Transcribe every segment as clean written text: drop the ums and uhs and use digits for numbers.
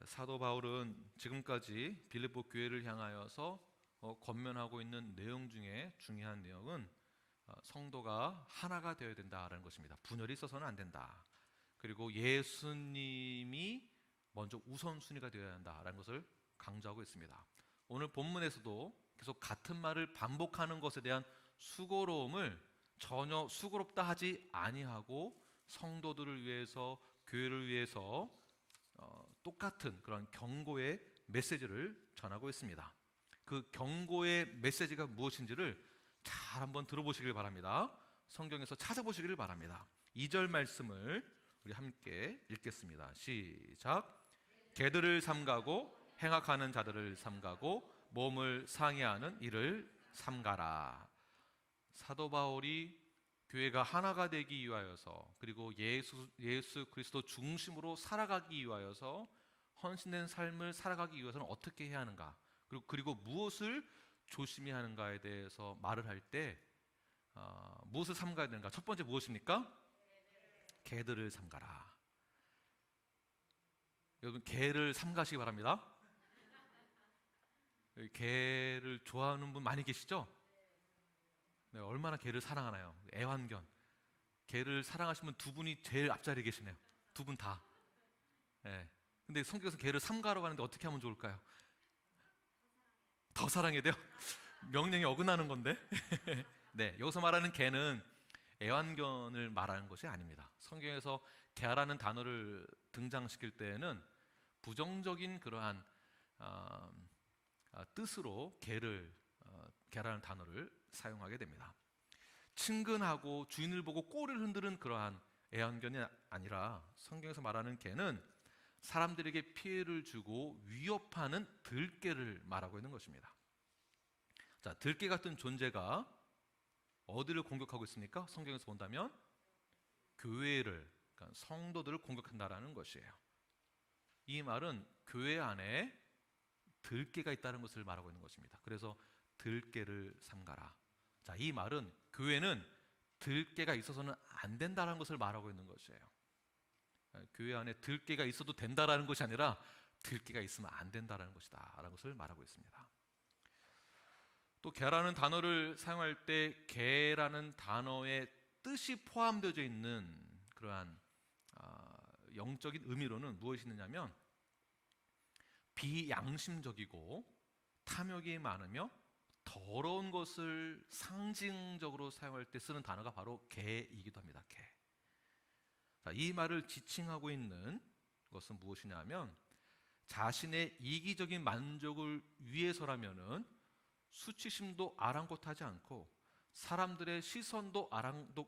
사도 바울은 지금까지 빌립보 교회를 향하여서 권면하고 있는 내용 중에 중요한 내용은 성도가 하나가 되어야 된다라는 것입니다. 분열이 있어서는 안 된다. 그리고 예수님이 먼저 우선순위가 되어야 한다라는 것을 강조하고 있습니다. 오늘 본문에서도 계속 같은 말을 반복하는 것에 대한 수고로움을 전혀 수고롭다 하지 아니하고 성도들을 위해서, 교회를 위해서 똑같은 그런 경고의 메시지를 전하고 있습니다. 그 경고의 메시지가 무엇인지를 잘 한번 들어보시길 바랍니다. 성경에서 찾아보시기를 바랍니다. 2절 말씀을 우리 함께 읽겠습니다. 시작. 개들을 삼가고 행악하는 자들을 삼가고 몸을 상해하는 이를 삼가라. 사도 바울이 교회가 하나가 되기 위하여서, 그리고 예수 그리스도 중심으로 살아가기 위하여서, 헌신된 삶을 살아가기 위해서는 어떻게 해야 하는가, 그리고 무엇을 조심해야 하는가에 대해서 말을 할 때 무엇을 삼가야 되는가? 첫 번째 무엇입니까? 개들을 삼가라. 여러분, 개를 삼가시기 바랍니다. 개를 좋아하는 분 많이 계시죠? 네, 얼마나 개를 사랑하나요? 애완견. 개를 사랑하시면 두 분이 제일 앞자리에 계시네요. 두 분 다. 네. 근데 성경에서 개를 삼가라고 하는데 어떻게 하면 좋을까요? 더 사랑해야 돼요? 명령이 어긋나는 건데. 네, 여기서 말하는 개는 애완견을 말하는 것이 아닙니다. 성경에서 개라는 단어를 등장시킬 때에는 부정적인 그러한 뜻으로 개라는 단어를 사용하게 됩니다. 친근하고 주인을 보고 꼬리를 흔드는 그러한 애완견이 아니라, 성경에서 말하는 개는 사람들에게 피해를 주고 위협하는 들개를 말하고 있는 것입니다. 자, 들개 같은 존재가 어디를 공격하고 있습니까? 성경에서 본다면 교회를, 그러니까 성도들을 공격한다라는 것이에요. 이 말은 교회 안에 들개가 있다는 것을 말하고 있는 것입니다. 그래서 들개를 삼가라. 자, 이 말은 교회는 들개가 있어서는 안 된다는 것을 말하고 있는 것이에요. 교회 안에 들개가 있어도 된다라는 것이 아니라 들개가 있으면 안 된다라는 것이다 라는 것을 말하고 있습니다. 또 개라는 단어를 사용할 때 개라는 단어의 뜻이 포함되어 있는 그러한 영적인 의미로는 무엇이 있느냐면, 비양심적이고 탐욕이 많으며 더러운 것을 상징적으로 사용할 때 쓰는 단어가 바로 개이기도 합니다. 개. 자, 이 말을 지칭하고 있는 것은 무엇이냐면, 자신의 이기적인 만족을 위해서라면은 수치심도 아랑곳하지 않고, 사람들의 시선도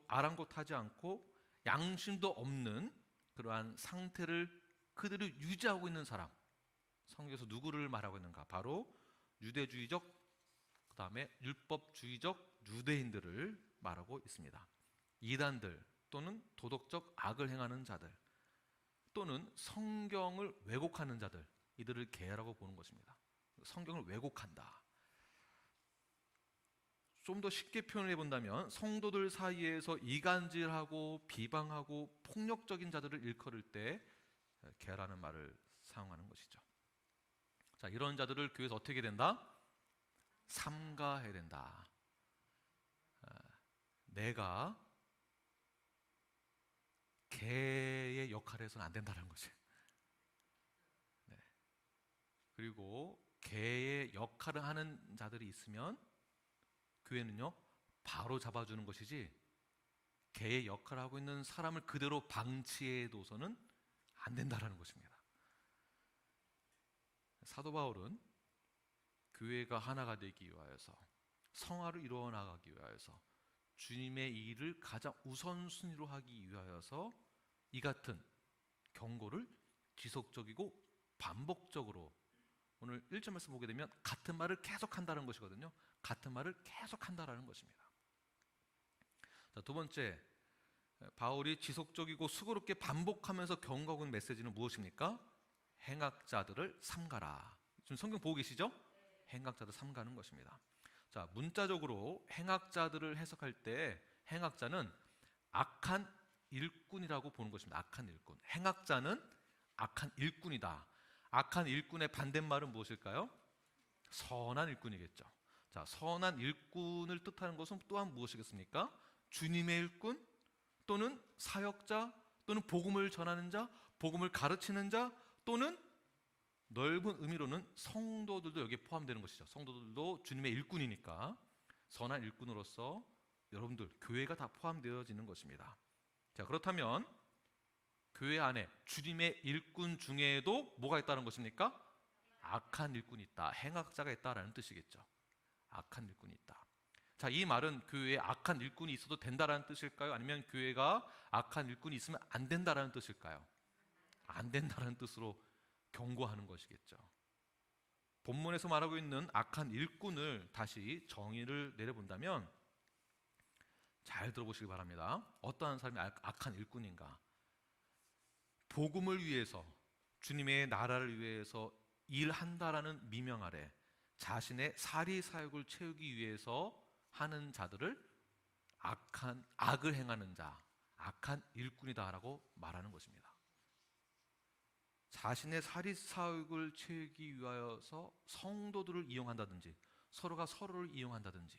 아랑곳하지 않고, 양심도 없는 그러한 상태를 그대로 유지하고 있는 사람, 성경에서 누구를 말하고 있는가? 바로 유대주의적, 그 다음에 율법주의적 유대인들을 말하고 있습니다. 이단들 또는 도덕적 악을 행하는 자들, 또는 성경을 왜곡하는 자들, 이들을 개라고 보는 것입니다. 성경을 왜곡한다. 좀 더 쉽게 표현해 본다면, 성도들 사이에서 이간질하고 비방하고 폭력적인 자들을 일컬을 때 개라는 말을 사용하는 것이죠. 자, 이런 자들을 교회에서 어떻게 된다? 삼가해야 된다. 내가 개의 역할을 해서는 안 된다는 거지. 네. 그리고 개의 역할을 하는 자들이 있으면 교회는요, 바로 잡아주는 것이지, 개의 역할을 하고 있는 사람을 그대로 방치해둬서는 안 된다는 것입니다. 사도 바울은 교회가 하나가 되기 위하여서, 성화를 이루어 나가기 위하여서, 주님의 일을 가장 우선순위로 하기 위하여서 이 같은 경고를 지속적이고 반복적으로, 오늘 1절 말씀 보게 되면 같은 말을 계속한다는 것이거든요. 같은 말을 계속한다는 것입니다. 자, 두 번째, 바울이 지속적이고 수고롭게 반복하면서 경고하고 있는 메시지는 무엇입니까? 행악자들을 삼가라. 지금 성경 보고 계시죠? 행악자들 삼가는 것입니다. 자, 문자적으로 행악자들을 해석할 때 행악자는 악한 일꾼이라고 보는 것입니다. 악한 일꾼. 행악자는 악한 일꾼이다. 악한 일꾼의 반대말은 무엇일까요? 선한 일꾼이겠죠. 자, 선한 일꾼을 뜻하는 것은 또한 무엇이겠습니까? 주님의 일꾼 또는 사역자 또는 복음을 전하는 자, 복음을 가르치는 자 또는 넓은 의미로는 성도들도 여기에 포함되는 것이죠. 성도들도 주님의 일꾼이니까 선한 일꾼으로서 여러분들 교회가 다 포함되어지는 것입니다. 자, 그렇다면 교회 안에 주님의 일꾼 중에도 뭐가 있다는 것입니까? 악한 일꾼이 있다, 행악자가 있다라는 뜻이겠죠. 악한 일꾼이 있다. 자, 이 말은 교회에 악한 일꾼이 있어도 된다라는 뜻일까요? 아니면 교회가 악한 일꾼이 있으면 안 된다라는 뜻일까요? 안 된다라는 뜻으로 경고하는 것이겠죠. 본문에서 말하고 있는 악한 일꾼을 다시 정의를 내려본다면 잘 들어보시기 바랍니다. 어떠한 사람이 악한 일꾼인가? 복음을 위해서, 주님의 나라를 위해서 일한다라는 미명 아래 자신의 사리 사욕을 채우기 위해서 하는 자들을 악을 행하는 자, 악한 일꾼이다라고 말하는 것입니다. 자신의 사리 사욕을 채우기 위하여서 성도들을 이용한다든지, 서로가 서로를 이용한다든지,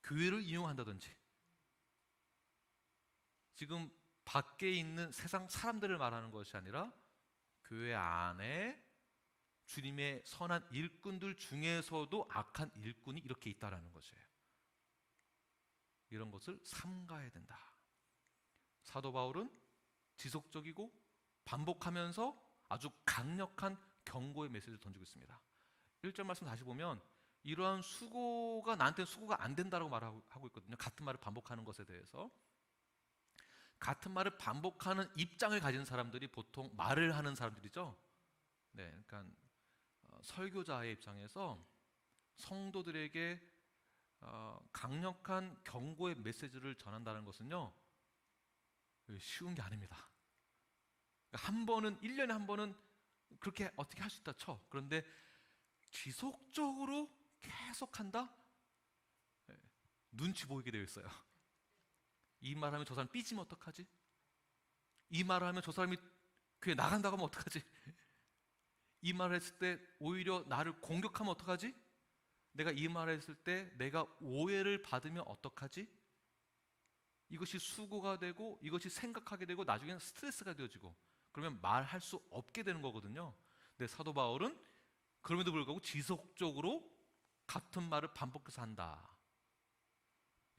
교회를 이용한다든지, 지금 밖에 있는 세상 사람들을 말하는 것이 아니라 교회 안에 주님의 선한 일꾼들 중에서도 악한 일꾼이 이렇게 있다라는 것이에요. 이런 것을 삼가해야 된다. 사도 바울은 지속적이고 반복하면서 아주 강력한 경고의 메시지를 던지고 있습니다. 1절 말씀 다시 보면 이러한 수고가 나한테는 수고가 안 된다라고 말하고 있거든요. 같은 말을 반복하는 것에 대해서. 같은 말을 반복하는 입장을 가진 사람들이 보통 말을 하는 사람들이죠. 네, 그러니까 설교자의 입장에서 성도들에게 강력한 경고의 메시지를 전한다는 것은요, 쉬운 게 아닙니다. 한 번은 1년에 한 번은 그렇게 어떻게 할 수 있다 쳐. 그런데 지속적으로 계속한다? 눈치 보이게 되어 있어요. 이 말하면 저 사람 삐지면 어떡하지? 이 말을 하면 저 사람이 교회 나간다고 하면 어떡하지? 이 말을 했을 때 오히려 나를 공격하면 어떡하지? 내가 이 말을 했을 때 내가 오해를 받으면 어떡하지? 이것이 수고가 되고 이것이 생각하게 되고 나중에는 스트레스가 되어지고 그러면 말할 수 없게 되는 거거든요. 근데 사도 바울은 그럼에도 불구하고 지속적으로 같은 말을 반복해서 한다.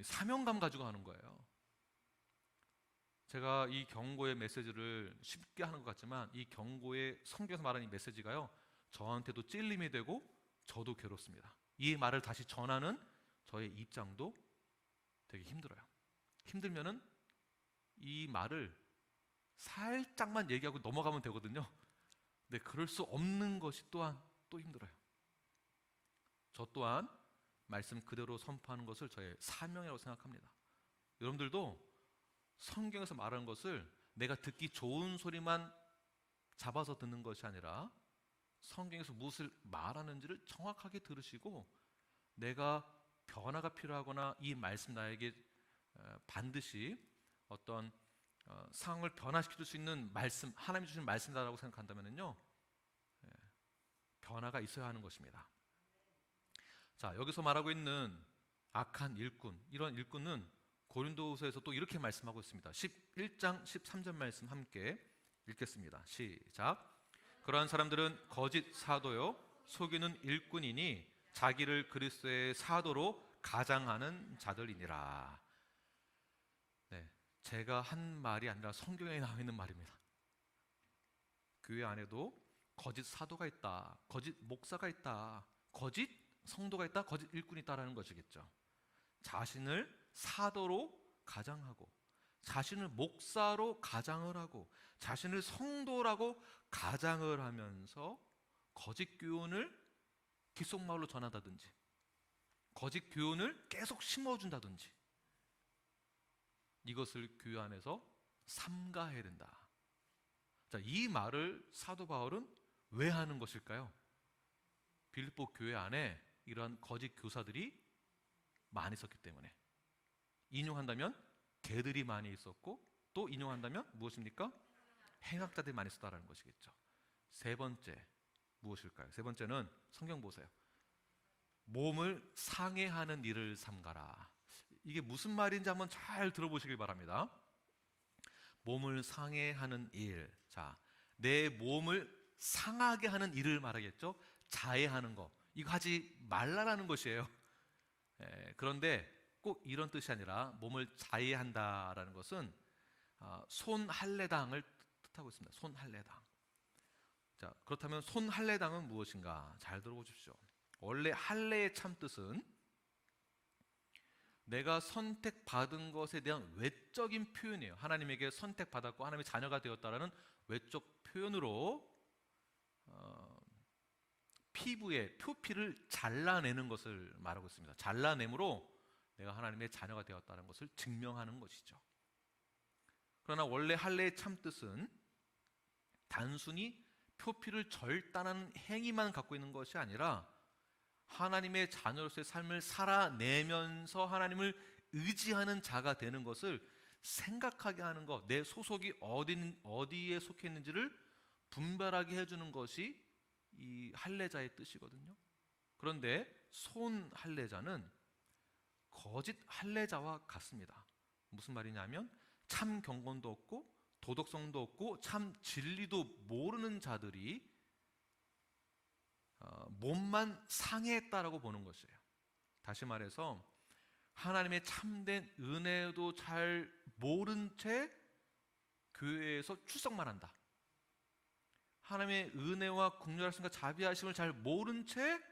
사명감 가지고 하는 거예요. 제가 이 경고의 메시지를 쉽게 하는 것 같지만 이 경고의 성경에서 말하는 이 메시지가요, 저한테도 찔림이 되고 저도 괴롭습니다. 이 말을 다시 전하는 저의 입장도 되게 힘들어요. 힘들면은 이 말을 살짝만 얘기하고 넘어가면 되거든요. 근데 그럴 수 없는 것이 또한 또 힘들어요. 저 또한 말씀 그대로 선포하는 것을 저의 사명이라고 생각합니다. 여러분들도 성경에서 말하는 것을 내가 듣기 좋은 소리만 잡아서 듣는 것이 아니라 성경에서 무엇을 말하는지를 정확하게 들으시고 내가 변화가 필요하거나 이 말씀 나에게 반드시 어떤 상황을 변화시킬 수 있는 말씀, 하나님이 주신 말씀이라고 생각한다면요, 변화가 있어야 하는 것입니다. 자, 여기서 말하고 있는 악한 일꾼, 이런 일꾼은 고린도후서에서 또 이렇게 말씀하고 있습니다. 11장 13절 말씀 함께 읽겠습니다. 시작. 그러한 사람들은 거짓 사도요 속이는 일꾼이니 자기를 그리스도의 사도로 가장하는 자들이니라. 네, 제가 한 말이 아니라 성경에 나와 있는 말입니다. 교회 안에도 거짓 사도가 있다, 거짓 목사가 있다, 거짓 성도가 있다, 거짓 일꾼이 있다라는 것이겠죠. 자신을 사도로 가장하고 자신을 목사로 가장을 하고 자신을 성도라고 가장을 하면서 거짓 교훈을 귓속말로 전한다든지 거짓 교훈을 계속 심어준다든지 이것을 교회 안에서 삼가해야 된다. 자, 이 말을 사도 바울은 왜 하는 것일까요? 빌립보 교회 안에 이러한 거짓 교사들이 많이 있었기 때문에. 인용한다면 개들이 많이 있었고 또 인용한다면 무엇입니까? 행악자들이 많이 있었다는 것이겠죠. 세 번째, 무엇일까요? 세 번째는 성경 보세요. 몸을 상해하는 일을 삼가라. 이게 무슨 말인지 한번 잘 들어보시길 바랍니다. 몸을 상해하는 일. 자, 내 몸을 상하게 하는 일을 말하겠죠. 자해하는 거. 이거 하지 말라라는 것이에요. 그런데 꼭 이런 뜻이 아니라 몸을 자해한다라는 것은 손할례당을 뜻하고 있습니다. 손할례당. 자, 그렇다면 손할례당은 무엇인가? 잘 들어보십시오. 원래 할례의 참 뜻은 내가 선택받은 것에 대한 외적인 표현이에요. 하나님에게 선택받았고 하나님의 자녀가 되었다라는 외적 표현으로 피부의 표피를 잘라내는 것을 말하고 있습니다. 잘라냄으로 내가 하나님의 자녀가 되었다는 것을 증명하는 것이죠. 그러나 원래 할례의 참 뜻은 단순히 표피를 절단하는 행위만 갖고 있는 것이 아니라 하나님의 자녀로서의 삶을 살아내면서 하나님을 의지하는 자가 되는 것을 생각하게 하는 것, 내 소속이 어디에 속해 있는지를 분별하게 해주는 것이 이 할례자의 뜻이거든요. 그런데 손 할례자는 거짓 할례자와 같습니다. 무슨 말이냐면 참 경건도 없고 도덕성도 없고 참 진리도 모르는 자들이 몸만 상해했다라고 보는 것이에요. 다시 말해서 하나님의 참된 은혜도 잘 모른 채 교회에서 출석만 한다. 하나님의 은혜와 긍휼하심과 자비하심을 잘 모른 채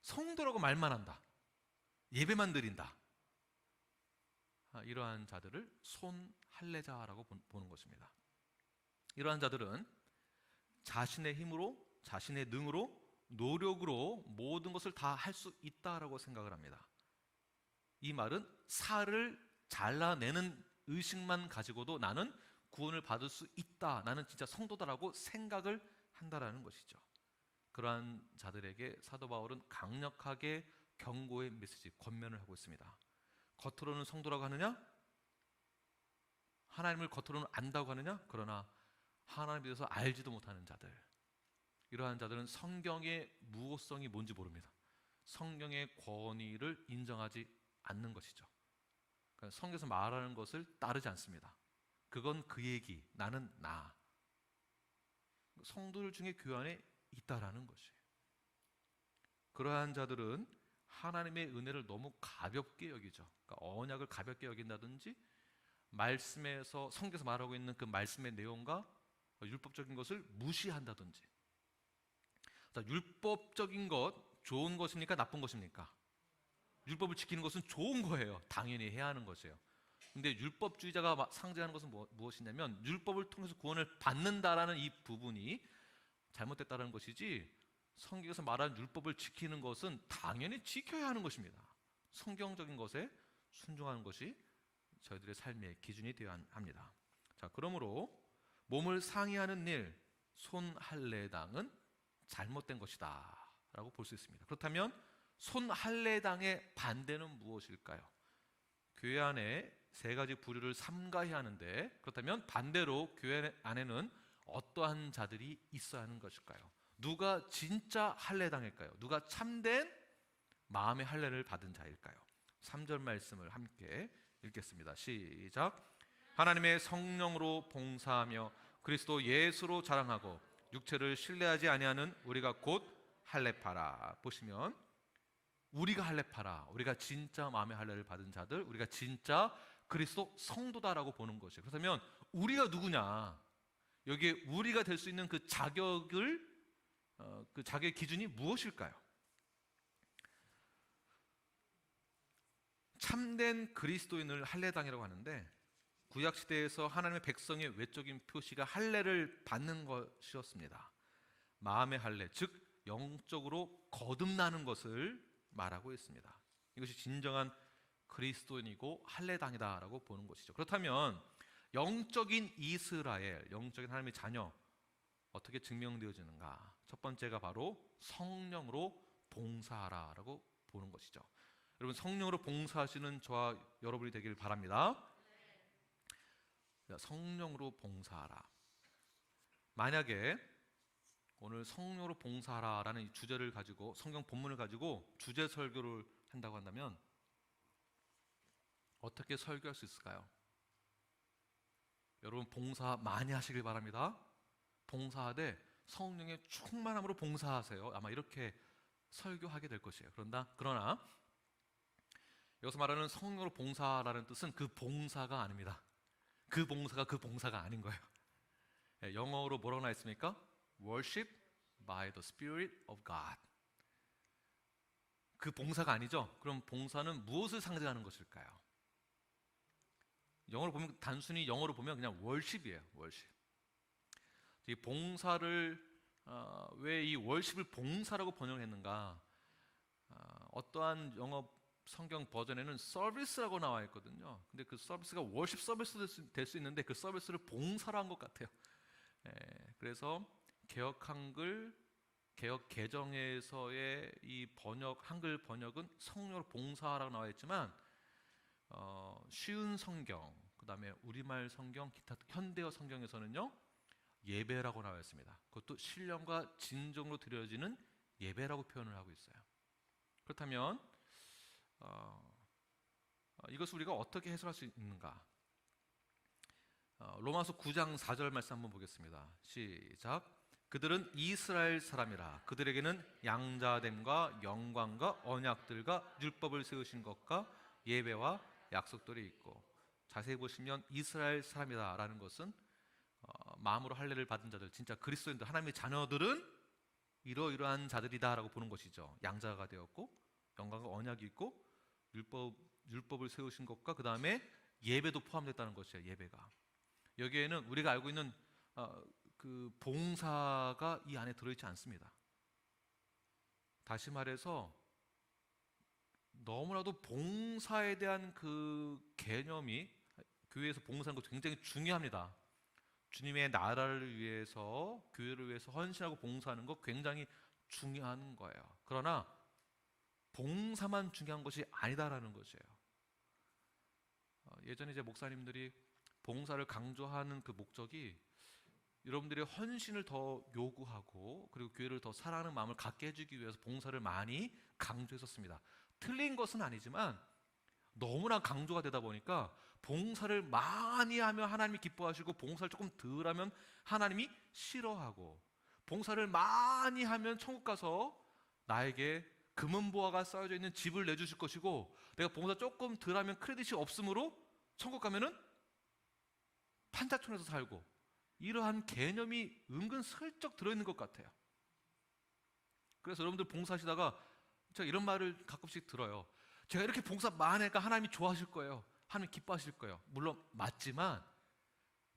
성도라고 말만 한다. 예배만 드린다. 이러한 자들을 손할례자라고 보는 것입니다. 이러한 자들은 자신의 힘으로, 자신의 능으로, 노력으로 모든 것을 다 할 수 있다라고 생각을 합니다. 이 말은 살을 잘라내는 의식만 가지고도 나는 구원을 받을 수 있다, 나는 진짜 성도다라고 생각을 한다라는 것이죠. 그러한 자들에게 사도 바울은 강력하게 경고의 메시지, 권면을 하고 있습니다. 겉으로는 성도라고 하느냐? 하나님을 겉으로는 안다고 하느냐? 그러나 하나님에 대해서 알지도 못하는 자들, 이러한 자들은 성경의 무호성이 뭔지 모릅니다. 성경의 권위를 인정하지 않는 것이죠. 그러니까 성경에서 말하는 것을 따르지 않습니다. 그건 그 얘기, 나는 나. 성도들 중에 교회 안에 있다라는 것이에요. 그러한 자들은 하나님의 은혜를 너무 가볍게 여기죠. 그러니까 언약을 가볍게 여긴다든지 말씀에서 성경에서 말하고 있는 그 말씀의 내용과 율법적인 것을 무시한다든지. 자, 율법적인 것 좋은 것입니까? 나쁜 것입니까? 율법을 지키는 것은 좋은 거예요. 당연히 해야 하는 것이에요. 근데 율법주의자가 상징하는 것은 무엇이냐면 율법을 통해서 구원을 받는다라는 이 부분이 잘못됐다는 것이지, 성경에서 말하는 율법을 지키는 것은 당연히 지켜야 하는 것입니다. 성경적인 것에 순종하는 것이 저희들의 삶의 기준이 되어야 합니다. 자, 그러므로 몸을 상해하는 일, 손할례당은 잘못된 것이다 라고 볼 수 있습니다. 그렇다면 손할례당의 반대는 무엇일까요? 교회 안에 세 가지 부류를 삼가해야 하는데, 그렇다면 반대로 교회 안에는 어떠한 자들이 있어야 하는 것일까요? 누가 진짜 할례당일까요? 누가 참된 마음의 할례를 받은 자일까요? 3절 말씀을 함께 읽겠습니다. 시작. 하나님의 성령으로 봉사하며 그리스도 예수로 자랑하고 육체를 신뢰하지 아니하는 우리가 곧 할례파라. 보시면 우리가 할례파라, 우리가 진짜 마음의 할례를 받은 자들, 우리가 진짜 그리스도 성도다라고 보는 것이에요. 그렇다면 우리가 누구냐? 여기에 우리가 될 수 있는 그 자격을, 그 자격의 기준이 무엇일까요? 참된 그리스도인을 할례당이라고 하는데, 구약 시대에서 하나님의 백성의 외적인 표시가 할례를 받는 것이었습니다. 마음의 할례, 즉 영적으로 거듭나는 것을 말하고 있습니다. 이것이 진정한 그리스도인이고 할례당이다라고 보는 것이죠. 그렇다면 영적인 이스라엘, 영적인 하나님의 자녀, 어떻게 증명되어지는가? 첫 번째가 바로 성령으로 봉사하라라고 보는 것이죠. 여러분, 성령으로 봉사하시는 저와 여러분이 되길 바랍니다. 성령으로 봉사하라. 만약에 오늘 성령으로 봉사하라라는 이 주제를 가지고 성경 본문을 가지고 주제 설교를 한다고 한다면 어떻게 설교할 수 있을까요? 여러분 봉사 많이 하시길 바랍니다. 봉사하되 성령의 충만함으로 봉사하세요. 아마 이렇게 설교하게 될 것이에요. 그러나 여기서 말하는 성령으로 봉사라는 뜻은 그 봉사가 아닙니다. 그 봉사가 그 봉사가 아닌 거예요. 영어로 뭐라고 나와 있습니까? Worship by the Spirit of God. 그 봉사가 아니죠. 그럼 봉사는 무엇을 상징하는 것일까요? 단순히 영어로 보면 그냥 worship이에요. worship. 이 봉사를 왜 이 worship을 봉사라고 번역했는가? 어떠한 영어 성경 버전에는 서비스라고 나와 있거든요. 근데 그 서비스가 worship 서비스 될 수 있는데 그 서비스를 봉사로 한 것 같아요. 그래서 개역 한글, 개역 개정에서의 이 한글 번역은 성령으로 봉사라고 나와 있지만 쉬운 성경, 그 다음에 우리말 성경, 기타 현대어 성경에서는요 예배라고 나와 있습니다. 그것도 신령과 진정으로 드려지는 예배라고 표현을 하고 있어요. 그렇다면 이것을 우리가 어떻게 해석할 수 있는가? 로마서 9장 4절 말씀 한번 보겠습니다. 시작. 그들은 이스라엘 사람이라. 그들에게는 양자됨과 영광과 언약들과 율법을 세우신 것과 예배와 약속들이 있고. 자세히 보시면 이스라엘 사람이다 라는 것은 마음으로 할례를 받은 자들, 진짜 그리스도인들, 하나님의 자녀들은 이러이러한 자들이다 라고 보는 것이죠. 양자가 되었고 영광과 언약이 있고 율법을 세우신 것과 그 다음에 예배도 포함됐다는 것이에요. 예배가. 여기에는 우리가 알고 있는 그 봉사가 이 안에 들어있지 않습니다. 다시 말해서 너무나도 봉사에 대한 그 개념이 교회에서 봉사하는 것 굉장히 중요합니다. 주님의 나라를 위해서, 교회를 위해서 헌신하고 봉사하는 것 굉장히 중요한 거예요. 그러나 봉사만 중요한 것이 아니다라는 것이에요. 예전에 이제 목사님들이 봉사를 강조하는 그 목적이 여러분들의 헌신을 더 요구하고 그리고 교회를 더 사랑하는 마음을 갖게 해주기 위해서 봉사를 많이 강조했었습니다. 틀린 것은 아니지만 너무나 강조가 되다 보니까 봉사를 많이 하면 하나님이 기뻐하시고 봉사를 조금 덜 하면 하나님이 싫어하고 봉사를 많이 하면 천국 가서 나에게 금은보화가 쌓여져 있는 집을 내주실 것이고 내가 봉사 조금 덜 하면 크레딧이 없으므로 천국 가면은 판자촌에서 살고 이러한 개념이 은근슬쩍 들어있는 것 같아요. 그래서 여러분들 봉사하시다가 제가 이런 말을 가끔씩 들어요. 제가 이렇게 봉사 많이 하니까 하나님이 좋아하실 거예요. 하나님 기뻐하실 거예요. 물론 맞지만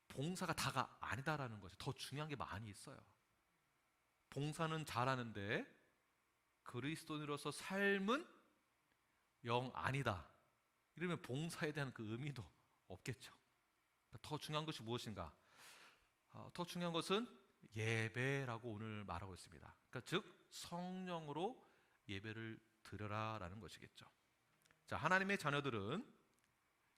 봉사가 다가 아니다라는 거죠. 더 중요한 게 많이 있어요. 봉사는 잘하는데 그리스도인으로서 삶은 영 아니다. 이러면 봉사에 대한 그 의미도 없겠죠. 더 중요한 것이 무엇인가? 더 중요한 것은 예배라고 오늘 말하고 있습니다. 그러니까 즉 성령으로 예배를 드려라라는 것이겠죠. 자, 하나님의 자녀들은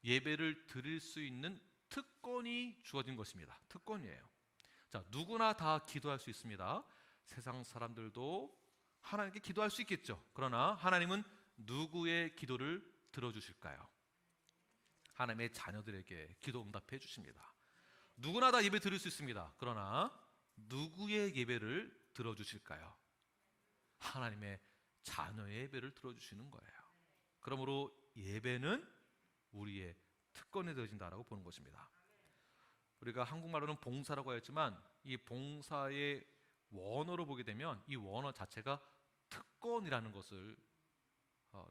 예배를 드릴 수 있는 특권이 주어진 것입니다. 특권이에요. 자, 누구나 다 기도할 수 있습니다. 세상 사람들도 하나님께 기도할 수 있겠죠. 그러나 하나님은 누구의 기도를 들어주실까요? 하나님의 자녀들에게 기도 응답해 주십니다. 누구나 다 예배 드릴 수 있습니다. 그러나 누구의 예배를 들어주실까요? 하나님의 자녀의 예배를 들어주시는 거예요. 그러므로 예배는 우리의 특권이 되어진다라고 보는 것입니다. 우리가 한국말로는 봉사라고 했지만 이 봉사의 원어로 보게 되면 이 원어 자체가 특권이라는 것을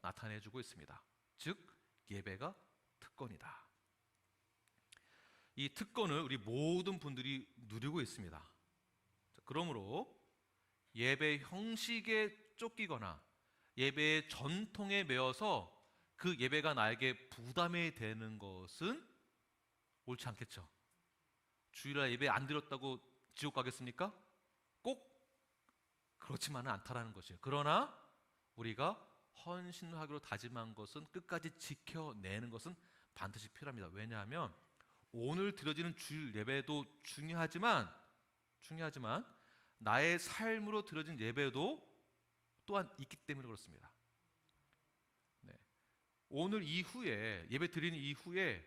나타내주고 있습니다. 즉 예배가 특권이다. 이 특권을 우리 모든 분들이 누리고 있습니다. 그러므로 예배 형식에 쫓기거나 예배의 전통에 매여서 그 예배가 나에게 부담이 되는 것은 옳지 않겠죠. 주일날 예배 안 드렸다고 지옥 가겠습니까? 꼭 그렇지만은 않다라는 것이에요. 그러나 우리가 헌신하기로 다짐한 것은 끝까지 지켜내는 것은 반드시 필요합니다. 왜냐하면 오늘 드려지는 주일 예배도 중요하지만 나의 삶으로 드려진 예배도 또한 있기 때문에 그렇습니다. 네. 오늘 이후에 예배 드리는 이후에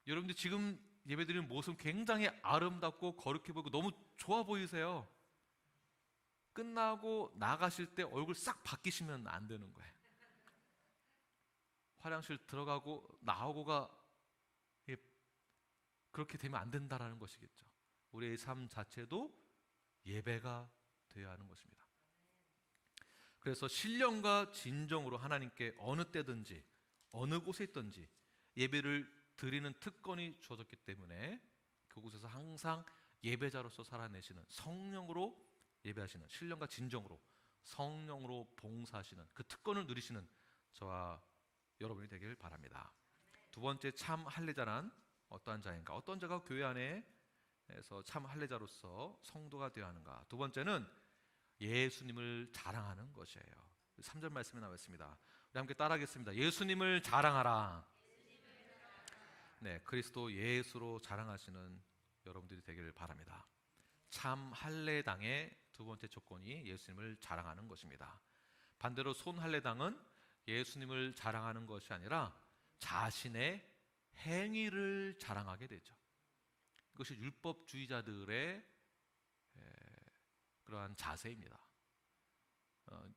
여러분들 지금 예배 드리는 모습 굉장히 아름답고 거룩해 보이고 너무 좋아 보이세요. 끝나고 나가실 때 얼굴 싹 바뀌시면 안 되는 거예요. 화장실 들어가고 나오고가 그렇게 되면 안 된다라는 것이겠죠. 우리의 삶 자체도 예배가 되어야 하는 것입니다. 그래서 신령과 진정으로 하나님께 어느 때든지 어느 곳에 있든지 예배를 드리는 특권이 주어졌기 때문에 그곳에서 항상 예배자로서 살아내시는, 성령으로 예배하시는, 신령과 진정으로 성령으로 봉사하시는 그 특권을 누리시는 저와 여러분이 되길 바랍니다. 두 번째, 참 할례자란 어떠한 자인가? 어떤 자가 교회 안에서 참 할례자로서 성도가 되어야 하는가? 두 번째는 예수님을 자랑하는 것이에요. 3절 말씀에 나와 있습니다. 우리 함께 따라하겠습니다. 예수님을 자랑하라. 네, 그리스도 예수로 자랑하시는 여러분들이 되기를 바랍니다. 참 할례당의 두 번째 조건이 예수님을 자랑하는 것입니다. 반대로 손 할례당은 예수님을 자랑하는 것이 아니라 자신의 행위를 자랑하게 되죠. 이것이 율법주의자들의 그러한 자세입니다.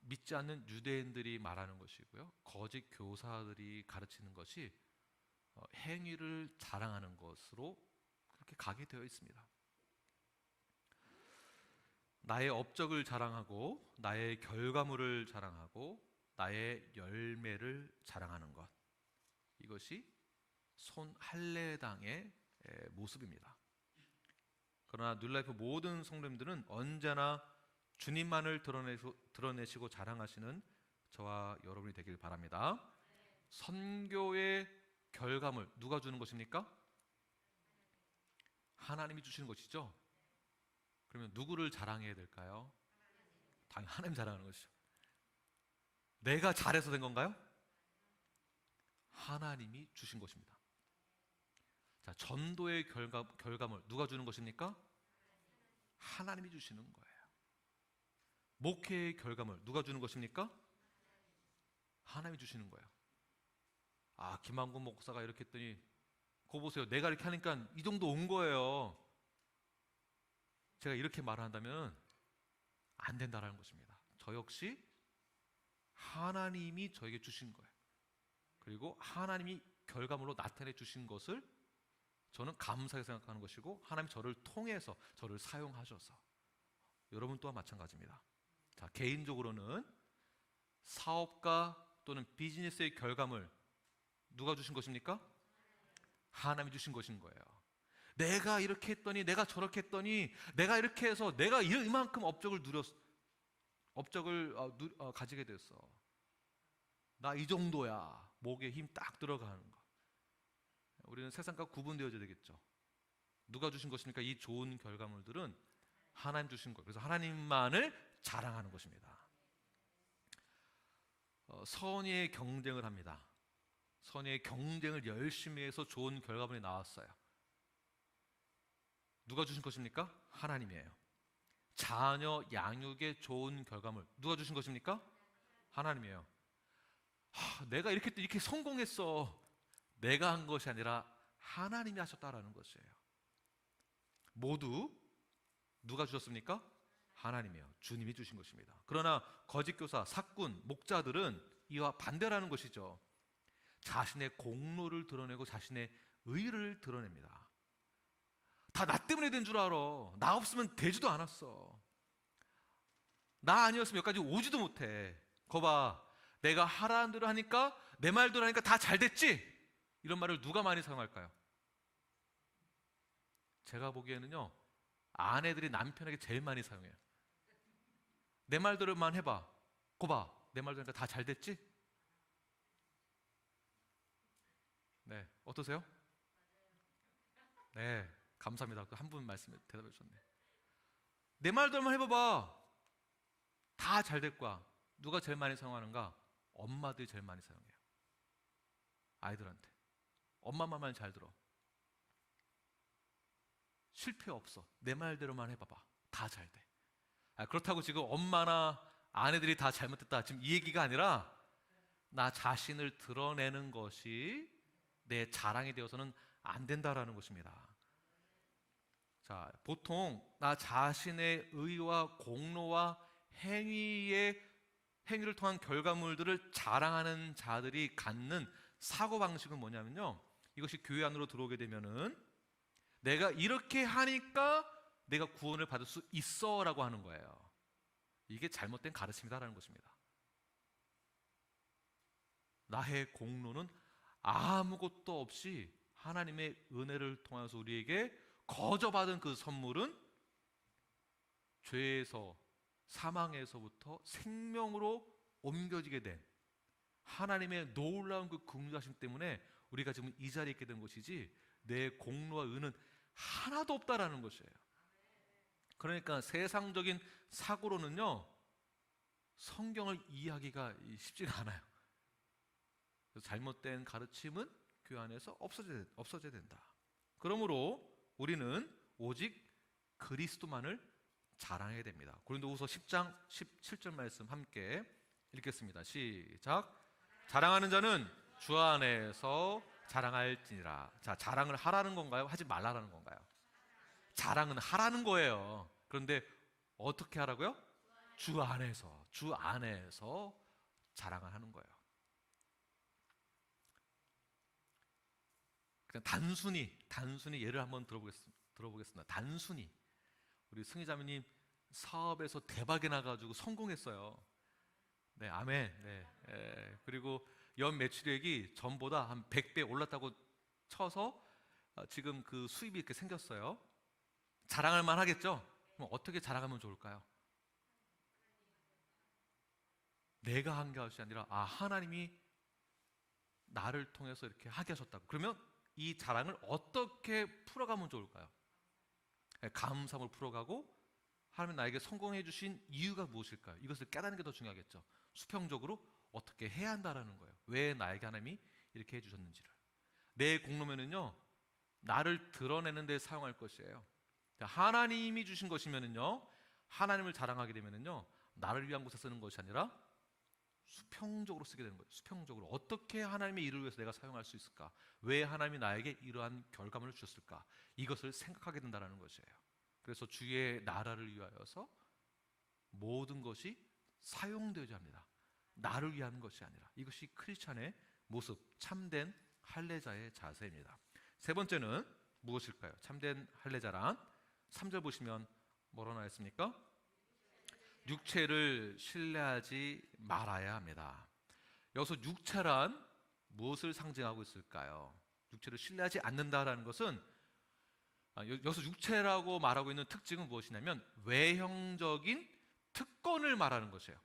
믿지 않는 유대인들이 말하는 것이고요, 거짓 교사들이 가르치는 것이 행위를 자랑하는 것으로 그렇게 가게 되어 있습니다. 나의 업적을 자랑하고 나의 결과물을 자랑하고 나의 열매를 자랑하는 것, 이것이 손 할례당의 모습입니다. 그러나 뉴라이프 모든 성도님들은 언제나 주님만을 드러내시고 자랑하시는 저와 여러분이 되길 바랍니다. 선교의 결과물 누가 주는 것입니까? 하나님이 주시는 것이죠. 그러면 누구를 자랑해야 될까요? 당연히 하나님 자랑하는 것이죠. 내가 잘해서 된 건가요? 하나님이 주신 것입니다. 자, 전도의 결과물 누가 주는 것입니까? 하나님이 주시는 거예요. 목회의 결과물 누가 주는 것입니까? 하나님이 주시는 거예요. 아, 김한군 목사가 이렇게 했더니 거 보세요, 내가 이렇게 하니까 이 정도 온 거예요. 제가 이렇게 말한다면 안 된다라는 것입니다. 저 역시 하나님이 저에게 주신 거예요. 그리고 하나님이 결과물로 나타내 주신 것을 저는 감사하게 생각하는 것이고, 하나님이 저를 통해서 저를 사용하셔서, 여러분 또한 마찬가지입니다. 자, 개인적으로는 사업가 또는 비즈니스의 결과물 누가 주신 것입니까? 하나님이 주신 것인 거예요. 내가 이렇게 했더니, 내가 저렇게 했더니, 내가 이렇게 해서 내가 이만큼 업적을 가지게 됐어. 나 이 정도야. 목에 힘 딱 들어가는 거. 우리는 세상과 구분되어져야 되겠죠. 누가 주신 것입니까? 이 좋은 결과물들은 하나님 주신 거예요. 그래서 하나님만을 자랑하는 것입니다. 선의의 경쟁을 합니다. 선의의 경쟁을 열심히 해서 좋은 결과물이 나왔어요. 누가 주신 것입니까? 하나님이에요. 자녀 양육의 좋은 결과물 누가 주신 것입니까? 하나님이에요. 내가 이렇게 성공했어. 내가 한 것이 아니라 하나님이 하셨다라는 것이에요. 모두 누가 주셨습니까? 하나님이에요. 주님이 주신 것입니다. 그러나 거짓 교사, 사꾼, 목자들은 이와 반대라는 것이죠. 자신의 공로를 드러내고 자신의 의를 드러냅니다. 다 나 때문에 된 줄 알아. 나 없으면 되지도 않았어. 나 아니었으면 여기까지 오지도 못해. 거봐, 내가 하라는 대로 하니까, 내 말대로 하니까 다 잘 됐지? 이런 말을 누가 많이 사용할까요? 제가 보기에는요, 아내들이 남편에게 제일 많이 사용해요. 내 말대로만 해봐. 거봐, 내 말대로 하니까 다 잘 됐지? 네, 어떠세요? 네, 감사합니다. 한 분 말씀에 대답해 주셨네. 내 말대로만 해봐봐. 다 잘 될 거야. 누가 제일 많이 사용하는가? 엄마들이 제일 많이 사용해요. 아이들한테. 엄마 말만 잘 들어. 실패 없어. 내 말대로만 해봐봐. 다 잘 돼. 그렇다고 지금 엄마나 아내들이 다 잘못했다, 지금 이 얘기가 아니라 나 자신을 드러내는 것이 내 자랑이 되어서는 안 된다라는 것입니다. 자, 보통 나 자신의 의와 공로와 행위를 통한 결과물들을 자랑하는 자들이 갖는 사고방식은 뭐냐면요, 이것이 교회 안으로 들어오게 되면은 내가 이렇게 하니까 내가 구원을 받을 수 있어 라고 하는 거예요. 이게 잘못된 가르침이다라는 것입니다. 나의 공로는 아무것도 없이 하나님의 은혜를 통해서 우리에게 거저받은 그 선물은 죄에서, 사망에서부터 생명으로 옮겨지게 된 하나님의 놀라운 그 긍휼하심 때문에 우리가 지금 이 자리에 있게 된 것이지, 내 공로와 은은 하나도 없다라는 것이에요. 그러니까 세상적인 사고로는요, 성경을 이해하기가 쉽지가 않아요. 잘못된 가르침은 교회 안에서 없어져야 된다. 그러므로 우리는 오직 그리스도만을 자랑해야 됩니다. 고린도후서 10장 17절 말씀 함께 읽겠습니다. 시작. 자랑하는 자는 주 안에서 자랑할지니라. 자, 자랑을 하라는 건가요? 하지 말라는 건가요? 자랑은 하라는 거예요. 그런데 어떻게 하라고요? 주 안에서 자랑을 하는 거예요. 그냥 단순히 예를 한번 들어보겠습니다. 단순히 우리 승희자매님 사업에서 대박이 나가지고 성공했어요. 네, 아멘. 네, 그리고 연 매출액이 전보다 한 100배 올랐다고 쳐서 지금 그 수입이 이렇게 생겼어요. 자랑할 만 하겠죠? 그럼 어떻게 자랑하면 좋을까요? 내가 한 것이 아니라 하나님이 나를 통해서 이렇게 하게 하셨다고. 그러면 이 자랑을 어떻게 풀어가면 좋을까요? 감사함을 풀어가고, 하나님 나에게 성공해 주신 이유가 무엇일까요? 이것을 깨닫는 게 더 중요하겠죠. 수평적으로 어떻게 해야 한다라는 거예요. 왜 나에게 하나님이 이렇게 해주셨는지를. 내 공로면은요, 나를 드러내는 데 사용할 것이에요. 하나님이 주신 것이면은요, 하나님을 자랑하게 되면은요, 나를 위한 곳에 쓰는 것이 아니라 수평적으로 쓰게 되는 거예요. 수평적으로 어떻게 하나님의 일을 위해서 내가 사용할 수 있을까? 왜 하나님이 나에게 이러한 결과물을 주셨을까? 이것을 생각하게 된다는 것이에요. 그래서 주의 나라를 위하여서 모든 것이 사용되어야 합니다. 나를 위한 것이 아니라. 이것이 크리스찬의 모습, 참된 할례자의 자세입니다. 세 번째는 무엇일까요? 참된 할례자란 3절 보시면 뭐라고 나와 있습니까? 육체를 신뢰하지 말아야 합니다. 여기서 육체란 무엇을 상징하고 있을까요? 육체를 신뢰하지 않는다라는 것은, 여기서 육체라고 말하고 있는 특징은 무엇이냐면 외형적인 특권을 말하는 것이에요.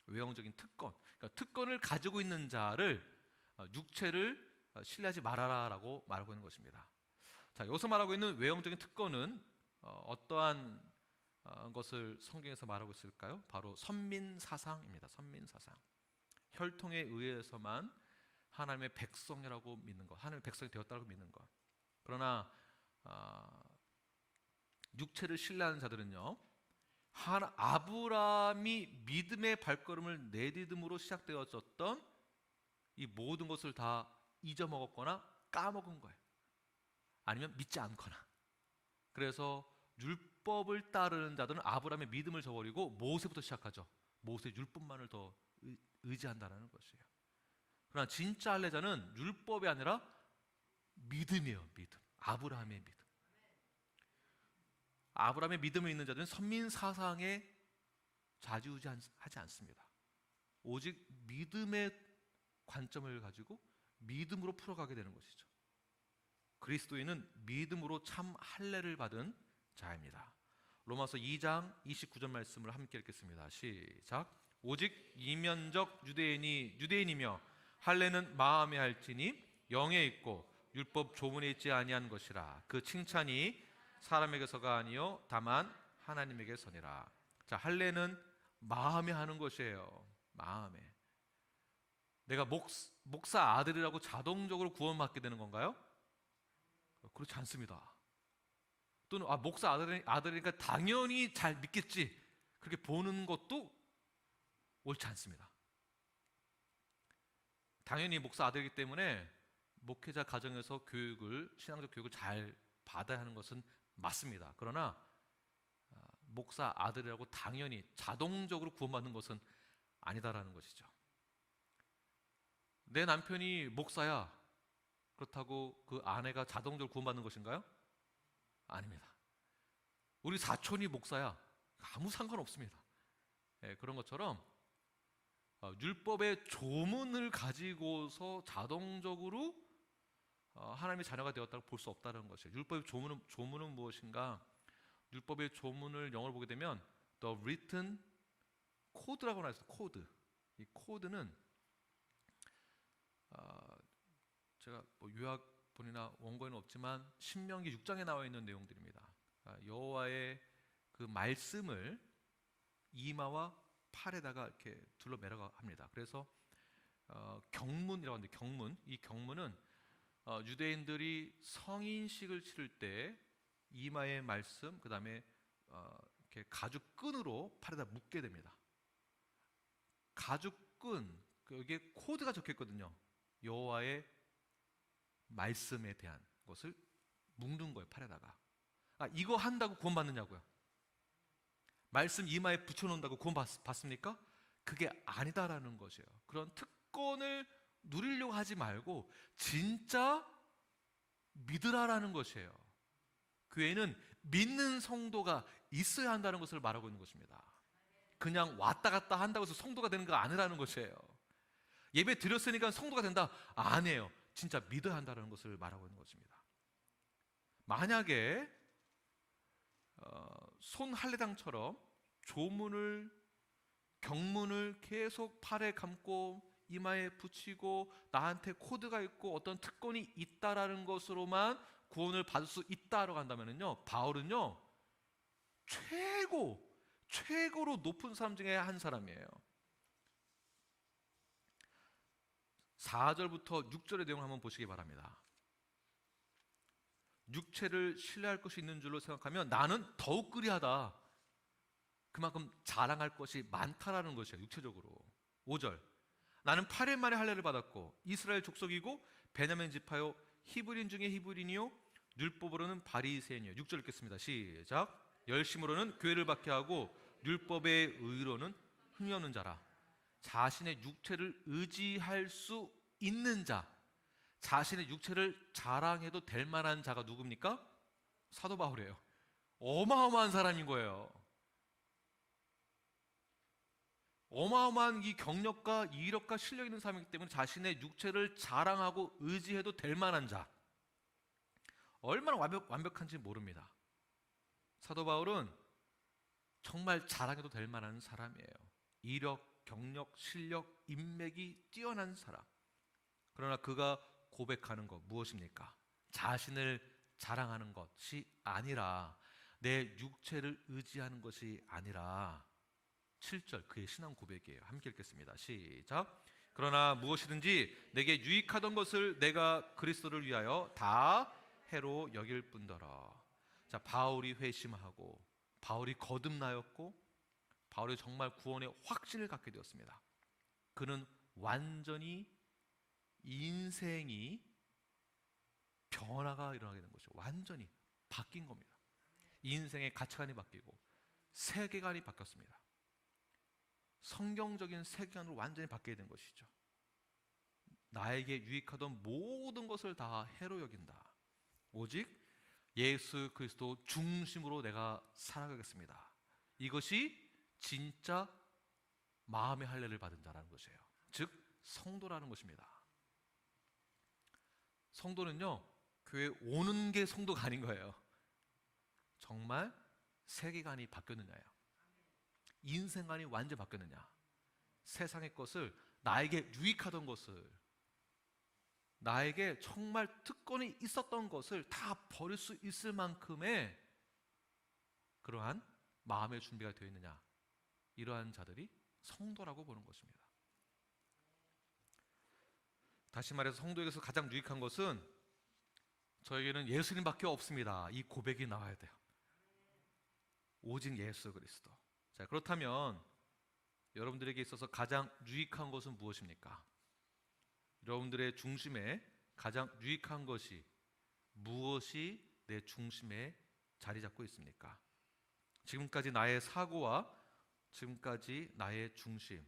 외형적인 특권. 그러니까 특권을 가지고 있는 자를 육체를 신뢰하지 말아라라고 말하고 있는 것입니다. 자, 여기서 말하고 있는 외형적인 특권은 어떠한 것을 성경에서 말하고 있을까요? 바로 선민사상입니다. 선민사상. 혈통에 의해서만 하나님의 백성이라고 믿는 것, 하나님의 백성이 되었다고 믿는 것. 그러나 육체를 신뢰하는 자들은요, 아브라함이 믿음의 발걸음을 내딛음으로 시작되어졌던 이 모든 것을 다 잊어먹었거나 까먹은 거예요. 아니면 믿지 않거나. 그래서 율법을 따르는 자들은 아브라함의 믿음을 저버리고 모세부터 시작하죠. 모세 율법만을 더 의지한다는 것이에요. 그러나 진짜 할례자는 율법이 아니라 믿음이에요. 믿음. 아브라함의 믿음. 아브라함의 믿음을 있는 자들은 선민사상에 좌지우지하지 않습니다. 오직 믿음의 관점을 가지고 믿음으로 풀어가게 되는 것이죠. 그리스도인은 믿음으로 참 할례를 받은 자입니다. 로마서 2장 29절 말씀을 함께 읽겠습니다. 시작. 오직 이면적 유대인이며 할례는 마음에 할지니 영에 있고 율법 조문에 있지 아니한 것이라. 그 칭찬이 사람에게서가 아니요 다만 하나님에게서니라. 자, 할례는 마음에 하는 것이에요. 마음에. 내가 목사 아들이라고 자동적으로 구원받게 되는 건가요? 그렇지 않습니다. 또는 목사 아들이니까 당연히 잘 믿겠지, 그렇게 보는 것도 옳지 않습니다. 당연히 목사 아들이기 때문에 목회자 가정에서 신앙적 교육을 잘 받아야 하는 것은 맞습니다. 그러나 목사 아들이라고 당연히 자동적으로 구원받는 것은 아니다라는 것이죠. 내 남편이 목사야. 그렇다고 그 아내가 자동적으로 구원받는 것인가요? 아닙니다. 우리 사촌이 목사야. 아무 상관없습니다. 그런 것처럼 율법의 조문을 가지고서 자동적으로 하나님의 자녀가 되었다고 볼 수 없다는 것이에요. 율법의 조문은 무엇인가? 율법의 조문을 영어로 보게 되면 The Written Code라고 나와 있어요. 코드. 이 코드는 제가 요약본이나 원고에는 없지만 신명기 6장에 나와 있는 내용들입니다. 여호와의 그 말씀을 이마와 팔에다가 이렇게 둘러매라고 합니다. 그래서 경문이라고 하는데 이 경문은 유대인들이 성인식을 치를 때 이마의 말씀, 그 다음에 이렇게 가죽끈으로 팔에다 묶게 됩니다. 가죽끈, 여기에 코드가 적혀있거든요. 여호와의 말씀에 대한 것을 묶는 거예요, 팔에다가. 이거 한다고 구원 받느냐고요? 말씀 이마에 붙여놓는다고 구원 받습니까? 그게 아니다라는 것이에요. 그런 특권을 누리려고 하지 말고 진짜 믿으라라는 것이에요. 교회는 믿는 성도가 있어야 한다는 것을 말하고 있는 것입니다. 그냥 왔다 갔다 한다고 해서 성도가 되는 거 아니라는 것이에요. 예배 드렸으니까 성도가 된다? 아니에요. 진짜 믿어야 한다는 것을 말하고 있는 것입니다. 만약에 손 할례당처럼 경문을 계속 팔에 감고 이마에 붙이고 나한테 코드가 있고 어떤 특권이 있다라는 것으로만 구원을 받을 수 있다라고 한다면요, 바울은요 최고로 높은 사람 중에 한 사람이에요. 4절부터 6절의 내용을 한번 보시기 바랍니다. 육체를 신뢰할 것이 있는 줄로 생각하면 나는 더욱 그리하다. 그만큼 자랑할 것이 많다라는 것이에요. 육체적으로. 5절, 나는 8일 만에 할례를 받았고 이스라엘 족속이고 베냐민 지파요 히브리인 중에 히브리인이요 율법으로는 바리새인이요. 6절 읽겠습니다. 시작. 열심으로는 교회를 박해하고 율법의 의로는 흥이 없는 자라. 자신의 육체를 의지할 수 있는 자, 자신의 육체를 자랑해도 될 만한 자가 누굽니까? 사도 바울이에요. 어마어마한 사람인 거예요. 어마어마한 이 경력과 이력과 실력 있는 사람이기 때문에 자신의 육체를 자랑하고 의지해도 될 만한 자, 얼마나 완벽한지 모릅니다. 사도 바울은 정말 자랑해도 될 만한 사람이에요. 이력, 경력, 실력, 인맥이 뛰어난 사람. 그러나 그가 고백하는 것 무엇입니까? 자신을 자랑하는 것이 아니라, 내 육체를 의지하는 것이 아니라, 7절 그의 신앙 고백이에요. 함께 읽겠습니다. 시작. 그러나 무엇이든지 내게 유익하던 것을 내가 그리스도를 위하여 다 해로 여길 뿐더러. 자, 바울이 회심하고 바울이 거듭나였고 바울이 정말 구원의 확신을 갖게 되었습니다. 그는 완전히 인생이 변화가 일어나게 된 것이죠. 완전히 바뀐 겁니다. 인생의 가치관이 바뀌고 세계관이 바뀌었습니다. 성경적인 세계관으로 완전히 바뀌게 된 것이죠. 나에게 유익하던 모든 것을 다 해로 여긴다. 오직 예수 그리스도 중심으로 내가 살아가겠습니다. 이것이 진짜 마음의 할례를 받은 자라는 것이에요. 즉 성도라는 것입니다. 성도는요, 교회 오는 게 성도가 아닌 거예요. 정말 세계관이 바뀌었느냐예요. 인생관이 완전히 바뀌었느냐. 세상의 것을, 나에게 유익하던 것을, 나에게 정말 특권이 있었던 것을 다 버릴 수 있을 만큼의 그러한 마음의 준비가 되어 있느냐. 이러한 자들이 성도라고 보는 것입니다. 다시 말해서 성도에게서 가장 유익한 것은 저에게는 예수님밖에 없습니다. 이 고백이 나와야 돼요. 오직 예수 그리스도. 자, 그렇다면 여러분들에게 있어서 가장 유익한 것은 무엇입니까? 여러분들의 중심에 가장 유익한 것이 무엇이 내 중심에 자리 잡고 있습니까? 지금까지 나의 사고와 지금까지 나의 중심,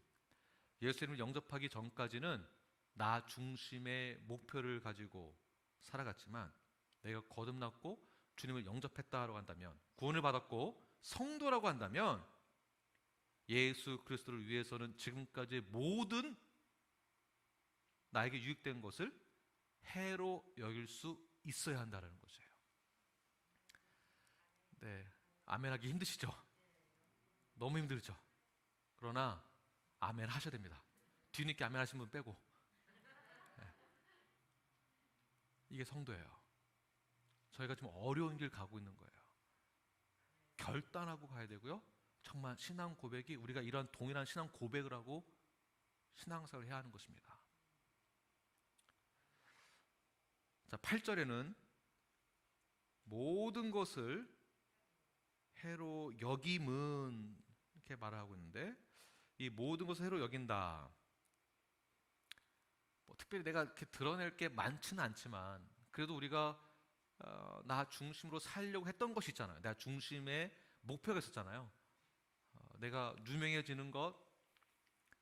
예수님을 영접하기 전까지는 나 중심의 목표를 가지고 살아갔지만 내가 거듭났고 주님을 영접했다고 한다면, 구원을 받았고 성도라고 한다면 예수 그리스도를 위해서는 지금까지 모든 나에게 유익된 것을 해로 여길 수 있어야 한다는 것이에요. 네, 아멘하기 힘드시죠? 너무 힘들죠? 그러나 아멘 하셔야 됩니다. 뒤늦게 아멘 하신 분 빼고. 네. 이게 성도예요. 저희가 지금 어려운 길 가고 있는 거예요. 결단하고 가야 되고요. 정말 신앙 고백이, 우리가 이런 동일한 신앙 고백을 하고 신앙생활을 해야 하는 것입니다. 자, 8절에는 모든 것을 해로 여김은 이렇게 말을 하고 있는데, 이 모든 것을 해로 여긴다, 뭐 특별히 내가 이렇게 드러낼 게 많지는 않지만 그래도 우리가 나 중심으로 살려고 했던 것이 있잖아요. 내가 중심에 목표가 있었잖아요. 내가 유명해지는 것,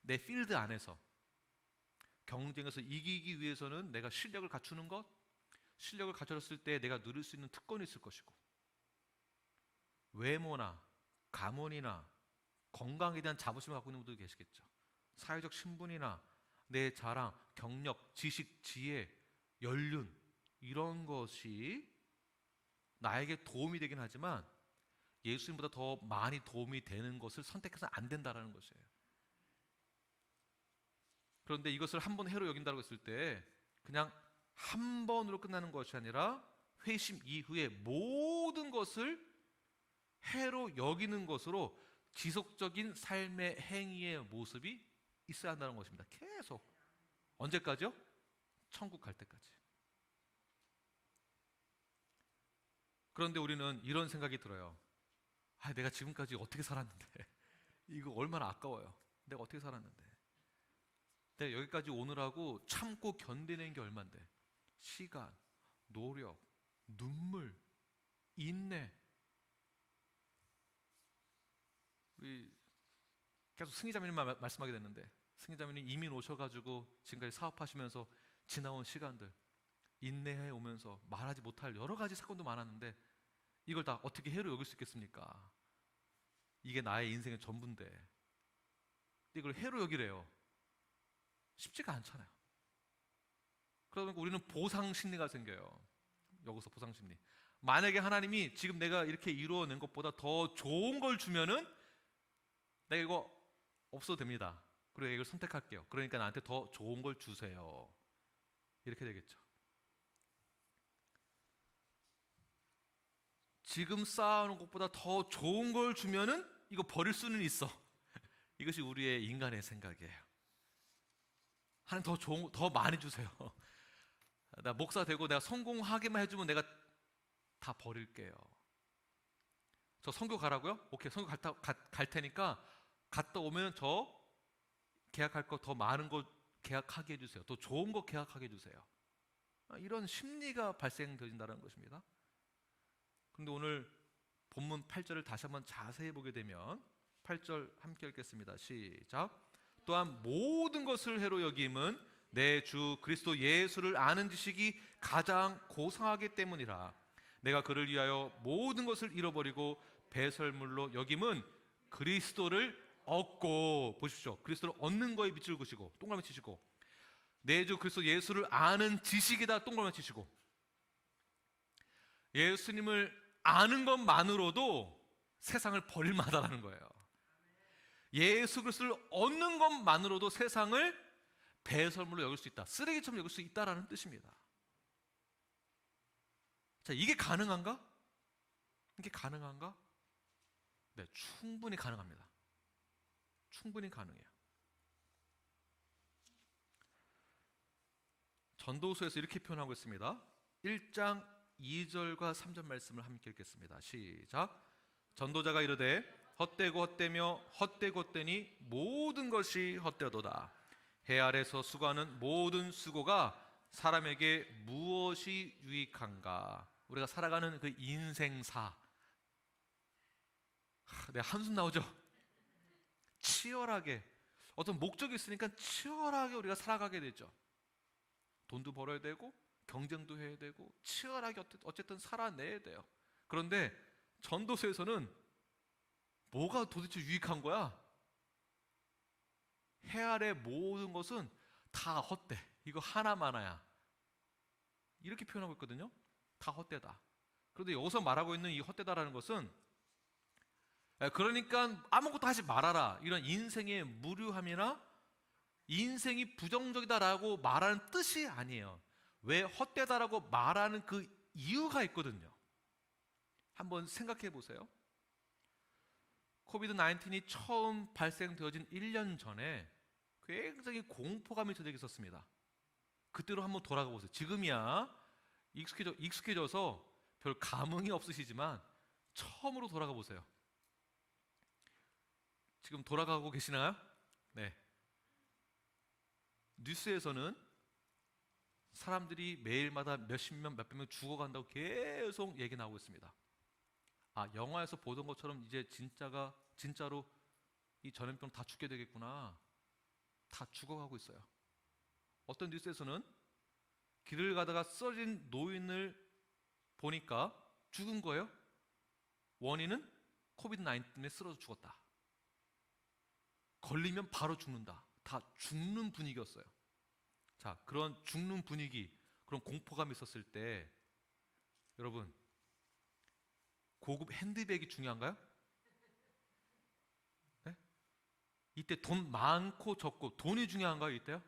내 필드 안에서 경쟁에서 이기기 위해서는 내가 실력을 갖추는 것, 실력을 갖췄을 때 내가 누릴 수 있는 특권이 있을 것이고, 외모나 가문이나 건강에 대한 자부심을 갖고 있는 분들도 계시겠죠. 사회적 신분이나 내 자랑, 경력, 지식, 지혜, 연륜, 이런 것이 나에게 도움이 되긴 하지만 예수님보다 더 많이 도움이 되는 것을 선택해서는 안 된다는 것이에요. 그런데 이것을 한 번 해로 여긴다고 했을 때 그냥 한 번으로 끝나는 것이 아니라 회심 이후에 모든 것을 해로 여기는 것으로 지속적인 삶의 행위의 모습이 있어야 한다는 것입니다. 계속. 언제까지요? 천국 갈 때까지. 그런데 우리는 이런 생각이 들어요. 내가 지금까지 어떻게 살았는데 이거 얼마나 아까워요. 내가 어떻게 살았는데, 내가 여기까지 오느라고 참고 견디는 게 얼만데, 시간, 노력, 눈물, 인내. 우리 계속 승희자매님만 말씀하게 됐는데, 승희자매님 이민 오셔가지고 지금까지 사업하시면서 지나온 시간들, 인내해 오면서 말하지 못할 여러 가지 사건도 많았는데 이걸 다 어떻게 해로 여길 수 있겠습니까? 이게 나의 인생의 전부인데 이걸 해로 여기래요. 쉽지가 않잖아요. 그러다 보니까 우리는 보상심리가 생겨요. 여기서 보상심리. 만약에 하나님이 지금 내가 이렇게 이루어낸 것보다 더 좋은 걸 주면은 내가 이거 없어도 됩니다. 그리고 이걸 선택할게요. 그러니까 나한테 더 좋은 걸 주세요. 이렇게 되겠죠. 지금 쌓아놓은 것보다 더 좋은 걸 주면은 이거 버릴 수는 있어. 이것이 우리의 인간의 생각이에요. 하나님 더 좋은, 더 많이 주세요. 나 목사 되고 내가 성공하게만 해주면 내가 다 버릴게요. 저 선교 가라고요? 오케이, 선교 갈 테니까 갔다 오면 저 계약할 거 더 많은 거 계약하게 해주세요. 더 좋은 거 계약하게 해주세요. 이런 심리가 발생된다는 것입니다. 그런데 오늘 본문 8절을 다시 한번 자세히 보게 되면 8절 함께 읽겠습니다. 시작. 또한 모든 것을 해로 여김은 내 주 그리스도 예수를 아는 지식이 가장 고상하기 때문이라. 내가 그를 위하여 모든 것을 잃어버리고 배설물로 여김은 그리스도를 얻고, 보십시오, 그리스도를 얻는 거에 밑줄 그시고 동그라미 치시고, 내 주 그리스도 예수를 아는 지식이다 동그라미 치시고, 예수님을 아는 것만으로도 세상을 버릴 만하다는 거예요. 예수 그리스도를 얻는 것만으로도 세상을 배설물로 여길 수 있다, 쓰레기처럼 여길 수 있다라는 뜻입니다. 자, 이게 가능한가? 이게 가능한가? 네, 충분히 가능합니다. 충분히 가능해요. 전도서에서 이렇게 표현하고 있습니다. 1장 2절과 3절 말씀을 함께 읽겠습니다. 시작. 전도자가 이르되 헛되고 헛되며 헛되고 헛되니 모든 것이 헛되도다. 해 아래서 수고하는 모든 수고가 사람에게 무엇이 유익한가? 우리가 살아가는 그 인생사, 내가 한숨 나오죠? 치열하게 어떤 목적이 있으니까 치열하게 우리가 살아가게 되죠. 돈도 벌어야 되고 경쟁도 해야 되고 치열하게 어쨌든 살아내야 돼요. 그런데 전도서에서는 뭐가 도대체 유익한 거야? 해 아래 모든 것은 다 헛돼. 이거 하나만아야. 이렇게 표현하고 있거든요. 다 헛되다. 그런데 여기서 말하고 있는 이 헛되다라는 것은, 그러니까 아무것도 하지 말아라, 이런 인생의 무료함이나 인생이 부정적이다라고 말하는 뜻이 아니에요. 왜 헛되다라고 말하는 그 이유가 있거든요. 한번 생각해 보세요. 코비드 19이 처음 발생되어진 1년 전에 굉장히 공포감이 저에게 있었습니다. 그때로 한번 돌아가 보세요. 지금이야 익숙해져서 별 감흥이 없으시지만 처음으로 돌아가 보세요. 지금 돌아가고 계시나요? 네. 뉴스에서는 사람들이 매일마다 몇십 명, 몇백 명 죽어간다고 계속 얘기 나오고 있습니다. 영화에서 보던 것처럼 이제 진짜로 이 전염병 다 죽게 되겠구나. 다 죽어가고 있어요. 어떤 뉴스에서는 길을 가다가 쓰러진 노인을 보니까 죽은 거예요. 원인은 코비드 19 때문에 쓰러져 죽었다. 걸리면 바로 죽는다. 다 죽는 분위기였어요. 자, 그런 죽는 분위기, 그런 공포감이 있었을 때 여러분, 고급 핸드백이 중요한가요? 네? 이때 돈 많고 적고 돈이 중요한가요? 이때요?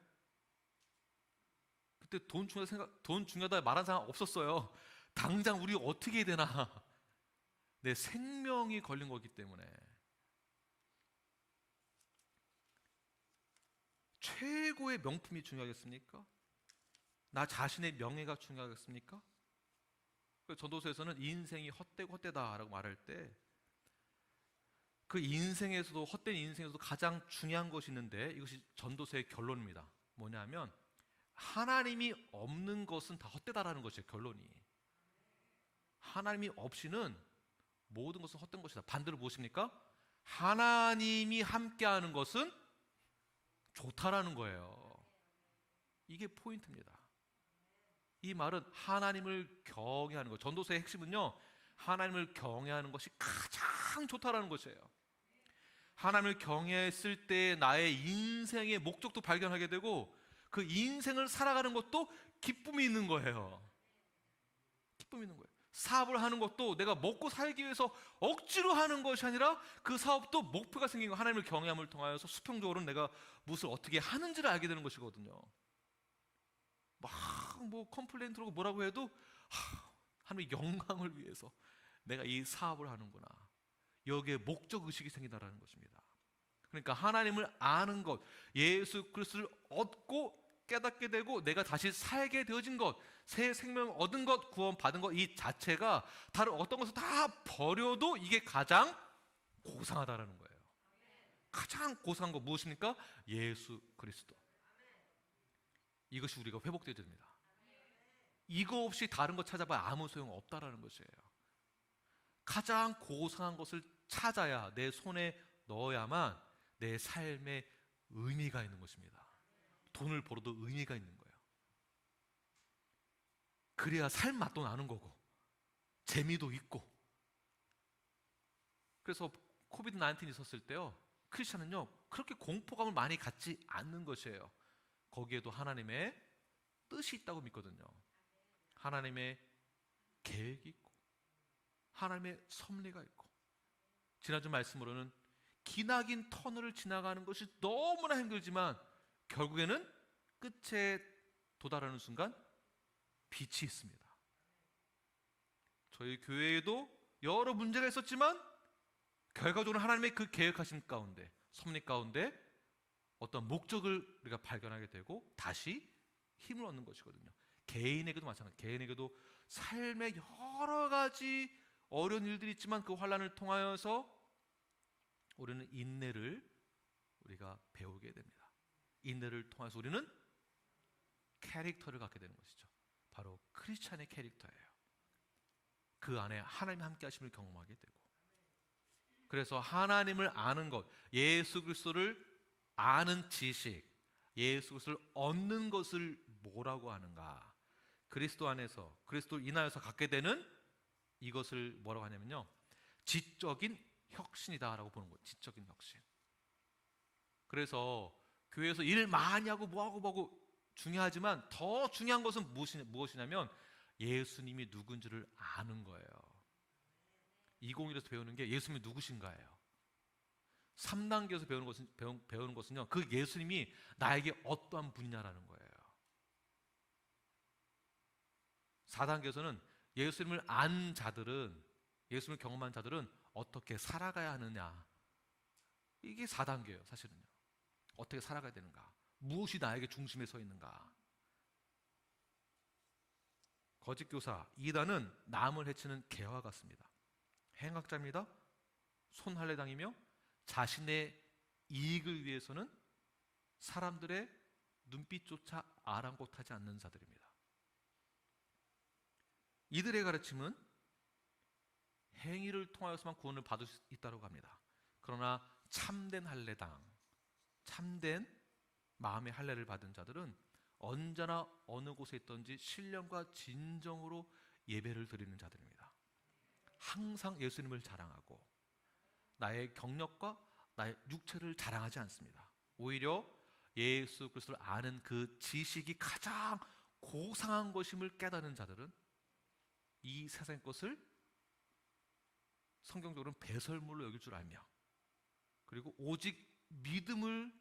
그때 돈 중요하다 말한 사람 없었어요. 당장 우리 어떻게 해야 되나? 내 생명이 걸린 거기 때문에. 최고의 명품이 중요하겠습니까? 나 자신의 명예가 중요하겠습니까? 전도서에서는 인생이 헛되고 헛되다라고 말할 때 그 인생에서도, 헛된 인생에서도 가장 중요한 것이 있는데, 이것이 전도서의 결론입니다. 뭐냐면 하나님이 없는 것은 다 헛되다라는 것이에요. 결론이. 하나님이 없이는 모든 것은 헛된 것이다. 반대로 무엇입니까? 하나님이 함께하는 것은 좋다라는 거예요. 이게 포인트입니다. 이 말은 하나님을 경외하는 것. 전도서의 핵심은요, 하나님을 경외하는 것이 가장 좋다라는 것이에요. 하나님을 경외했을 때 나의 인생의 목적도 발견하게 되고 그 인생을 살아가는 것도 기쁨이 있는 거예요. 기쁨이 있는 거예요. 사업을 하는 것도 내가 먹고 살기 위해서 억지로 하는 것이 아니라 그 사업도 목표가 생긴 거, 하나님을 경외함을 통하여서 수평적으로 내가 무엇을 어떻게 하는지를 알게 되는 것이거든요. 막 뭐 컴플레인 들어오고 뭐라고 해도 하나님의 영광을 위해서 내가 이 사업을 하는구나, 여기에 목적 의식이 생긴다는 것입니다. 그러니까 하나님을 아는 것, 예수 그리스도를 얻고 깨닫게 되고 내가 다시 살게 되어진 것, 새 생명 얻은 것, 구원 받은 것, 이 자체가 다른 어떤 것을 다 버려도 이게 가장 고상하다라는 거예요. 가장 고상한 것 무엇입니까? 예수 그리스도. 이것이 우리가 회복되어야 됩니다. 이거 없이 다른 것 찾아봐야 아무 소용 없다라는 것이에요. 가장 고상한 것을 찾아야, 내 손에 넣어야만 내 삶에 의미가 있는 것입니다. 돈을 벌어도 의미가 있는 거예요. 그래야 삶 맛도 나는 거고 재미도 있고. 그래서 코비드 19 있었을 때요, 크리스찬은요 그렇게 공포감을 많이 갖지 않는 것이에요. 거기에도 하나님의 뜻이 있다고 믿거든요. 하나님의 계획이 있고 하나님의 섭리가 있고. 지난주 말씀으로는 기나긴 터널을 지나가는 것이 너무나 힘들지만 결국에는 끝에 도달하는 순간 빛이 있습니다. 저희 교회에도 여러 문제가 있었지만 결과적으로 하나님의 그 계획하심 가운데, 섭리 가운데 어떤 목적을 우리가 발견하게 되고 다시 힘을 얻는 것이거든요. 개인에게도 마찬가지. 개인에게도 삶의 여러 가지 어려운 일들이 있지만 그 환난을 통하여서 우리는 인내를 우리가 배우게 됩니다. 인내를 통해서 우리는 캐릭터를 갖게 되는 것이죠. 바로 크리스찬의 캐릭터예요. 그 안에 하나님 함께 하심을 경험하게 되고, 그래서 하나님을 아는 것, 예수 그리스도를 아는 지식, 예수 그리스도를 얻는 것을 뭐라고 하는가? 그리스도 안에서, 그리스도 인하여서 갖게 되는 이것을 뭐라고 하냐면요, 지적인 혁신이다라고 보는 거예요. 지적인 혁신. 그래서 교회에서 일 많이 하고 뭐하고 중요하지만 더 중요한 것은 무엇이냐면 예수님이 누군지를 아는 거예요. 201에서 배우는 게 예수님이 누구신가예요. 3단계에서 배우는 것은요, 그 예수님이 나에게 어떠한 분이냐라는 거예요. 4단계에서는 예수님을 안 자들은, 예수님을 경험한 자들은 어떻게 살아가야 하느냐, 이게 4단계예요. 사실은요, 어떻게 살아가야 되는가, 무엇이 나에게 중심에 서 있는가. 거짓교사, 이단은 남을 해치는 개와 같습니다. 행악자입니다. 손할례당이며 자신의 이익을 위해서는 사람들의 눈빛조차 아랑곳하지 않는 자들입니다. 이들의 가르침은 행위를 통하여서만 구원을 받을 수 있다고 합니다. 그러나 참된 할례당, 참된 마음의 할례를 받은 자들은 언제나 어느 곳에 있든지 신령과 진정으로 예배를 드리는 자들입니다. 항상 예수님을 자랑하고 나의 경력과 나의 육체를 자랑하지 않습니다. 오히려 예수 그리스도를 아는 그 지식이 가장 고상한 것임을 깨닫는 자들은 이 세상의 것을 성경적으로는 배설물로 여길 줄 알며, 그리고 오직 믿음을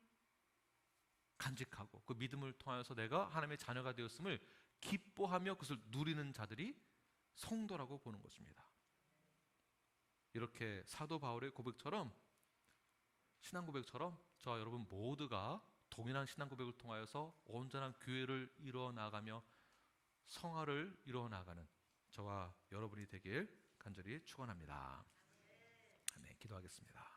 간직하고 그 믿음을 통하여서 내가 하나님의 자녀가 되었음을 기뻐하며 그것을 누리는 자들이 성도라고 보는 것입니다. 이렇게 사도 바울의 고백처럼, 신앙 고백처럼 저와 여러분 모두가 동일한 신앙 고백을 통하여서 온전한 교회를 이루어 나가며 성화를 이루어 나가는 저와 여러분이 되길 간절히 축원합니다. 네, 기도하겠습니다.